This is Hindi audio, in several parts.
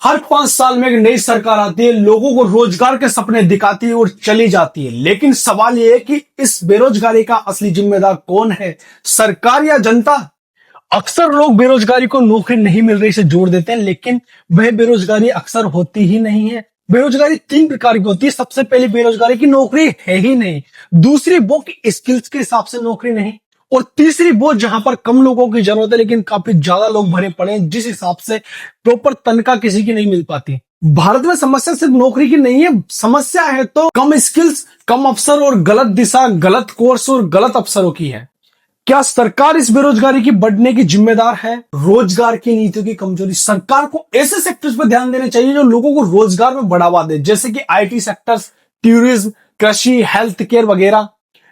हर 5 साल में एक नई सरकार आती है, लोगों को रोजगार के सपने दिखाती है और चली जाती है। लेकिन सवाल यह है कि इस बेरोजगारी का असली जिम्मेदार कौन है, सरकार या जनता? अक्सर लोग बेरोजगारी को नौकरी नहीं मिल रही से जोड़ देते हैं, लेकिन वह बेरोजगारी अक्सर होती ही नहीं है। बेरोजगारी 3 प्रकार की होती है। सबसे पहली बेरोजगारी की नौकरी है ही नहीं, दूसरी वो कि स्किल्स के हिसाब से नौकरी नहीं, और तीसरी वो जहां पर कम लोगों की जरूरत है लेकिन काफी ज्यादा लोग भरे पड़े हैं, जिस हिसाब से प्रॉपर तनख्वाह किसी की नहीं मिल पाती। भारत में समस्या सिर्फ नौकरी की नहीं है, समस्या है तो कम स्किल्स, कम अवसर और गलत दिशा, गलत कोर्स और गलत अवसरों की है। क्या सरकार इस बेरोजगारी की बढ़ने की जिम्मेदार है? रोजगार की नीतियों की कमजोरी। सरकार को ऐसे सेक्टर्स पर ध्यान देना चाहिए जो लोगों को रोजगार में बढ़ावा दे, जैसे कि आईटी सेक्टर्स, टूरिज्म, कृषि, हेल्थ केयर वगैरह।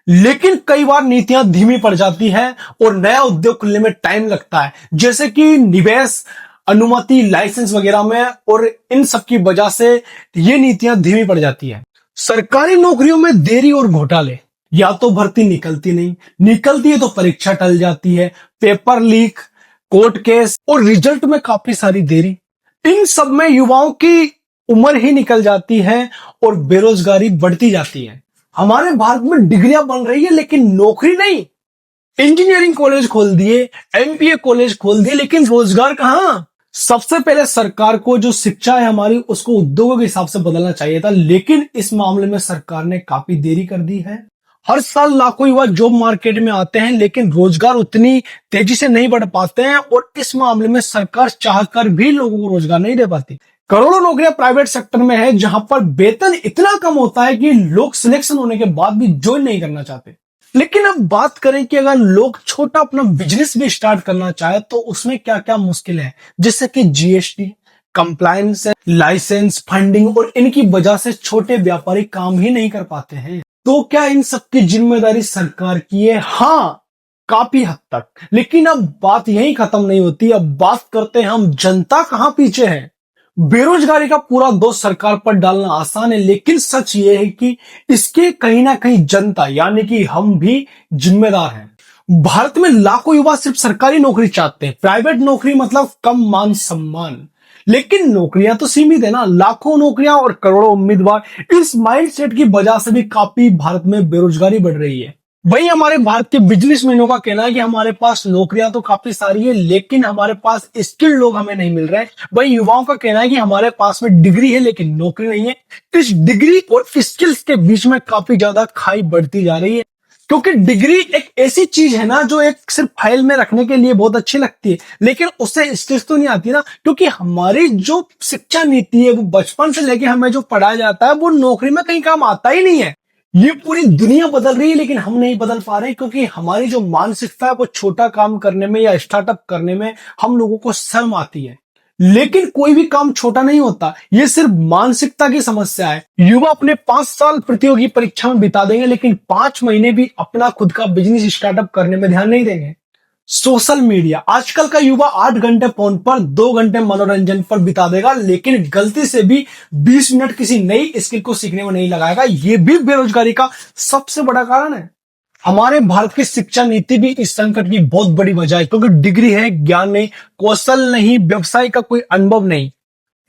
लेकिन कई बार नीतियां धीमी पड़ जाती है और नया उद्योग खुलने में टाइम लगता है, जैसे कि निवेश, अनुमति, लाइसेंस वगैरह में, और इन सब की वजह से ये नीतियां धीमी पड़ जाती है। सरकारी नौकरियों में देरी और घोटाले। या तो भर्ती निकलती नहीं, निकलती है तो परीक्षा टल जाती है, पेपर लीक, कोर्ट केस और रिजल्ट में काफी सारी देरी। इन सब में युवाओं की उम्र ही निकल जाती है और बेरोजगारी बढ़ती जाती है। हमारे भारत में डिग्रियां बन रही है लेकिन नौकरी नहीं। इंजीनियरिंग कॉलेज खोल दिए, एमबीए कॉलेज खोल दिए, लेकिन रोजगार कहां? सबसे पहले सरकार को जो शिक्षा है हमारी, उसको उद्योगों के हिसाब से बदलना चाहिए था, लेकिन इस मामले में सरकार ने काफी देरी कर दी है। हर साल लाखों युवा जॉब मार्केट में आते हैं, लेकिन रोजगार उतनी तेजी से नहीं बढ़ पाते हैं, और इस मामले में सरकार चाहकर भी लोगों को रोजगार नहीं दे पाती। करोड़ों नौकरियां प्राइवेट सेक्टर में है, जहां पर वेतन इतना कम होता है कि लोग सिलेक्शन होने के बाद भी ज्वाइन नहीं करना चाहते। लेकिन अब बात करें कि अगर लोग छोटा अपना बिजनेस भी स्टार्ट करना चाहे तो उसमें क्या क्या मुश्किल है, जैसे कि जीएसटी, कंप्लायंस, लाइसेंस, फंडिंग, और इनकी वजह से छोटे व्यापारी काम ही नहीं कर पाते हैं। तो क्या इन सब की जिम्मेदारी सरकार की है? हाँ, काफी हद तक। लेकिन अब बात यहीं खत्म नहीं होती। अब बात करते हैं हम जनता कहां पीछे है। बेरोजगारी का पूरा दोष सरकार पर डालना आसान है, लेकिन सच ये है कि इसके कहीं ना कहीं जनता यानी कि हम भी जिम्मेदार हैं। भारत में लाखों युवा सिर्फ सरकारी नौकरी चाहते हैं। प्राइवेट नौकरी मतलब कम मान सम्मान, लेकिन नौकरियां तो सीमित है ना, लाखों नौकरियां और करोड़ों उम्मीदवार। इस माइंडसेट की वजह से भी काफी भारत में बेरोजगारी बढ़ रही है। वही हमारे भारत के बिजनेसमैनों का कहना है कि हमारे पास नौकरियां तो काफी सारी है, लेकिन हमारे पास स्किल्ड लोग हमें नहीं मिल रहे हैं। वही युवाओं का कहना है कि हमारे पास में डिग्री है लेकिन नौकरी नहीं है। इस डिग्री और स्किल्स के बीच में काफी ज्यादा खाई बढ़ती जा रही है, क्योंकि डिग्री एक ऐसी चीज है ना जो एक सिर्फ फाइल में रखने के लिए बहुत अच्छी लगती है, लेकिन उससे स्किल्स तो नहीं आती ना, क्योंकि हमारी जो शिक्षा नीति है वो बचपन से लेके हमें जो पढ़ाया जाता है वो नौकरी में कहीं काम आता ही नहीं है। ये पूरी दुनिया बदल रही है लेकिन हम नहीं बदल पा रहे, क्योंकि हमारी जो मानसिकता है वो छोटा काम करने में या स्टार्टअप करने में हम लोगों को शर्म आती है। लेकिन कोई भी काम छोटा नहीं होता, ये सिर्फ मानसिकता की समस्या है। युवा अपने 5 साल प्रतियोगी परीक्षा में बिता देंगे, लेकिन 5 महीने भी अपना खुद का बिजनेस स्टार्टअप करने में ध्यान नहीं देंगे। Social media. आजकल का युवा 8 घंटे फोन पर, 2 घंटे मनोरंजन पर बिता देगा, लेकिन गलती से भी 20 मिनट किसी नई स्किल को सीखने में नहीं लगाएगा। ये भी बेरोजगारी का सबसे बड़ा कारण है। हमारे भारत की शिक्षा नीति भी इस संकट की बहुत बड़ी वजह है, क्योंकि डिग्री है, ज्ञान नहीं, कौशल नहीं, व्यवसाय का कोई अनुभव नहीं।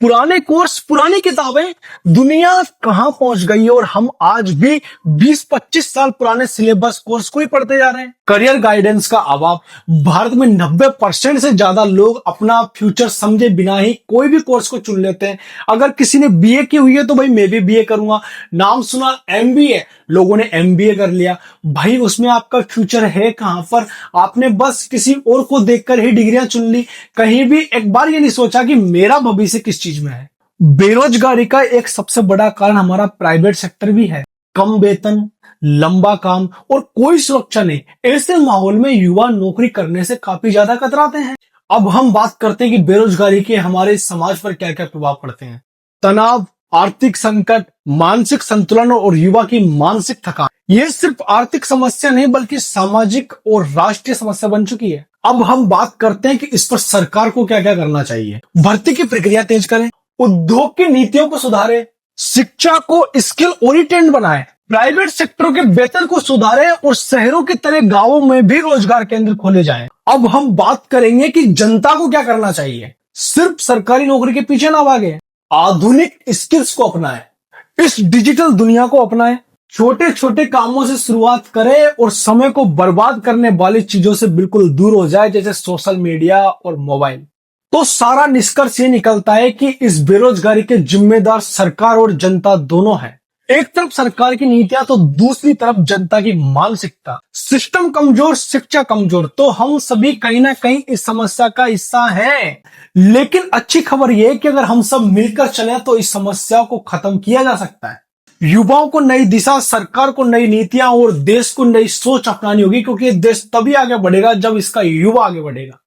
पुराने कोर्स, पुरानी किताबें, दुनिया कहां पहुंच गई है और हम आज भी 20-25 साल पुराने सिलेबस कोर्स को ही पढ़ते जा रहे हैं। करियर गाइडेंस का अभाव। भारत में 90% से ज्यादा लोग अपना फ्यूचर समझे बिना ही कोई भी कोर्स को चुन लेते हैं। अगर किसी ने बीए की हुई है तो भाई मैं भी बीए करूंगा। नाम सुना एमबीए, लोगों ने एमबीए कर लिया। भाई उसमें आपका फ्यूचर है कहां पर? आपने बस किसी और को देखकर ही डिग्रियां चुन ली, कहीं भी एक बार ये नहीं सोचा कि मेरा भविष्य किस चीज में है। बेरोजगारी का एक सबसे बड़ा कारण हमारा प्राइवेट सेक्टर भी है। कम वेतन, लंबा काम और कोई सुरक्षा नहीं। ऐसे माहौल में युवा नौकरी करने से काफी ज्यादा कतराते हैं। अब हम बात करते हैं कि बेरोजगारी के हमारे समाज पर क्या क्या प्रभाव पड़ते हैं। तनाव, आर्थिक संकट, मानसिक संतुलन और युवा की मानसिक थकान। यह सिर्फ आर्थिक समस्या नहीं बल्कि सामाजिक और राष्ट्रीय समस्या बन चुकी है। अब हम बात करते हैं कि इस पर सरकार को क्या क्या करना चाहिए। भर्ती की प्रक्रिया तेज करें, उद्योग की नीतियों को सुधारें, शिक्षा को स्किल ओरिएंटेड बनाएं, प्राइवेट सेक्टरों के वेतन को सुधारें और शहरों की तरह गांवों में भी रोजगार केंद्र खोले जाएं। अब हम बात करेंगे कि जनता को क्या करना चाहिए। सिर्फ सरकारी नौकरी के पीछे ना भागे, आधुनिक स्किल्स को अपनाएं, इस डिजिटल दुनिया को अपनाएं, छोटे छोटे कामों से शुरुआत करें और समय को बर्बाद करने वाली चीजों से बिल्कुल दूर हो जाए, जैसे सोशल मीडिया और मोबाइल। तो सारा निष्कर्ष ये निकलता है कि इस बेरोजगारी के जिम्मेदार सरकार और जनता दोनों हैं। एक तरफ सरकार की नीतियां तो दूसरी तरफ जनता की मानसिकता। सिस्टम कमजोर, शिक्षा कमजोर, तो हम सभी कहीं ना कहीं इस समस्या का हिस्सा हैं। लेकिन अच्छी खबर यह है कि अगर हम सब मिलकर चलें तो इस समस्या को खत्म किया जा सकता है। युवाओं को नई दिशा, सरकार को नई नीतियां और देश को नई सोच अपनानी होगी, क्योंकि देश तभी आगे बढ़ेगा जब इसका युवा आगे बढ़ेगा।